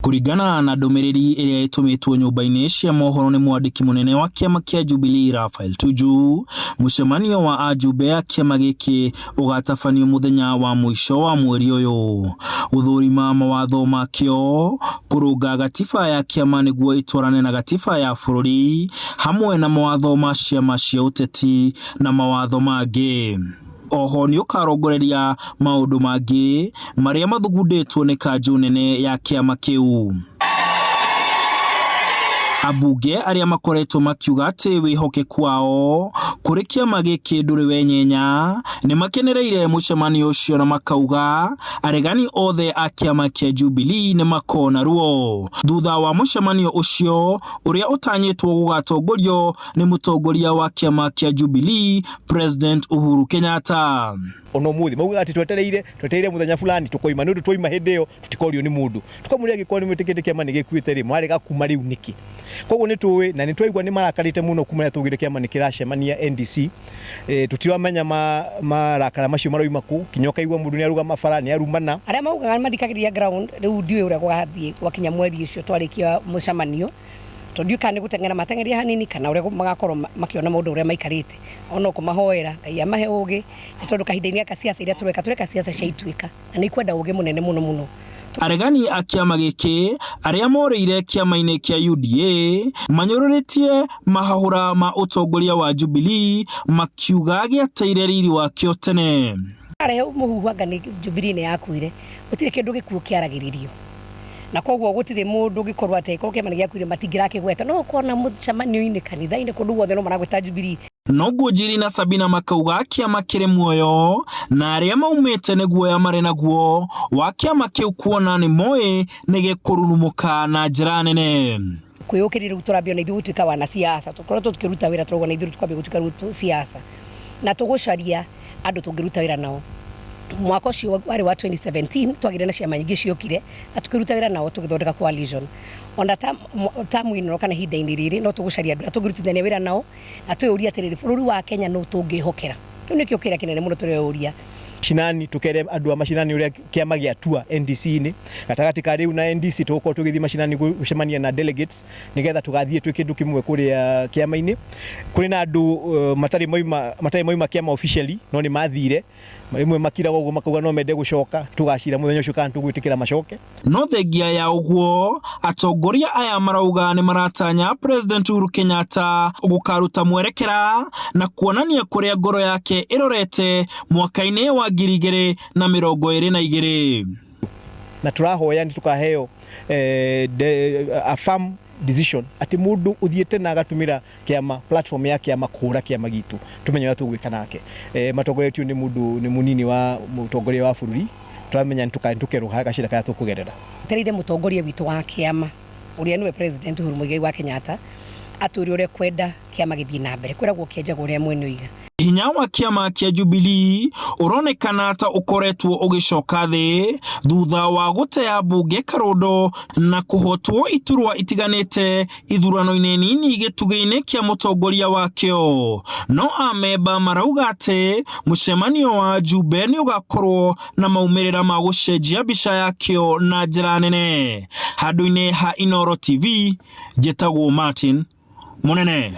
Kuringana na ndumiriri iria itumitwo nyumba-ini cia mohoro ni mwandiki munene wa kiama kia Jubilee Raphael Tuju, mucemanio wa ajumbe a kiama giki ugatabanio muthenya wa mwisho wa mweri uyu. Guthurima mawatho makio, kurunga gatiba ya kiama niguo itwarane na gatiba ya bururi, hamwe na mawatho ma ciama cia uteti na mawatho mangi. Oho ni ukarongoreria maundu mangi maria mathugunditwo ni kanju nene ya kiama kiu. Abunge aria makoretwo makiuga ati wihokeku wao kuri kiama giki nduri wenyenya ni makenereire mucemanio ucio na makauga aregani othe a kiama kia Jubilee ni makona ruo. Thutha wa mucemanio ucio uria utanyitwo gugatongorio ni mutongoria wa kiama kia Jubilee President Uhuru Kenyatta. Ono muthi mauga ati twetereire muthenya fulani tukoima nundu twaima hindi iyo tutikorio ni mundu tukamuria gikwa ni mwitikite kiama ni gikuite ri mwarega kuma riu niki koguo ni tuwe na ni twaigwa ni marakarite muno kumenya tugire kiama ni kiracemania NDC tutiramenya marakara macio maroima ku kinyoka igwa mundu ni aruga mabara ni arumana aria mauga madikagiria ground riu ndiwe uria gwathie gwakinya mweri ucio twarikia mucemanio tondu kana gutengera matengeria hanini kana uria magakorwo makiona maundu uria maikarite ono kumahoera ngai amahe ugi tondu kahinda-ini aka siasa iria tureka siasa cia ituika na ni kwenda ugi munene muno. Aregani a kiama giki aria moreire kiama-ini kia UDA manyururitie mahahura ma utongoria wa Jubilee makiuga giateire riri wa kio tene. Arehe muhuhanga ni Jubilee ni yakuire gutire kindu gikuo kiaragiririo na koguo gutire mundu gikorwa ate ko kiama giakuire matingirake gweta no kona mucemanio-ini kanitha-ini kundu guothe no maragweta Jubilee. Noguo Njiri na Sabina makauga kiama kiri muoyo na aria maumite ni guoya mari naguo wa kiama kiu kuona ni moe ni gikururumuka na njira nene. Kwiyukirira uturambio na ithu gutuika wana siasa tukoretwo tukiruta wira turogwa na ithu tukwambia gutuika siasa na tugucaria andu tungiruta wira nao. Mwaka ucio wari wa 2017 twagire na ciama nyingi ciokire na tukiruta wira nao tugithondeka coalition onda tamu ino kana hinda-ini riri no tugucaria andu tugirutithania wira nao na twiyuria atiriri bururi wa Kenya no tungihokera kiu nikio kira kinene muno turiyuria shinani tukere andu a mashinani uria kiama giatua NDC-ini gatagati ka riu na NDC tuko tugithi mashinani gucemania na delegates nigetha tugathie twi kindu kimwe kuria kiama-ini kuri na andu matari moima kiama officially no ni mathire imwe makira gogo makauga no mende gucoka tugacira muthenya ucio kana tugwitikira macoke no thengia ya uguo atongoria aya marauga ni maratanya President Uhuru Kenyatta gukaruta mwerekera na kuonania kuria ngoro yake irorete mwaka-ini wa 2022 na turahoya ni tukaheo a firm decision ati mundu uthiete na agatumira kiama platform ya kiama kuhura kiama gitu tumenya watu gwika nake matongoretio ni mundu ni munini wa mutongoria wa bururi turamenya ntukeruha gacira kaya tukugerera teride mutongoria witu wa kiama uria niwe President Uhuru Muigai wa Kenyatta aturi uria kwenda kiama githii na mbere kwiragwo kienjaga uria mwene uiga. Hinya wa kiama kia Jubilee uronekana ta ukoretwo ugicoka thi thutha wa gutea bunge karondo na kuhotwo iturwa itiganite ithurano-ini nini gitugi-ini kia mutongoria wakio. No amemba marauga ati mucemanio wa Jube ni ugakorwo na maumirira ma gucenjia mbica yakio na njira nene. Handu-ini ha Inooro TV, njitagwo Martin Munene.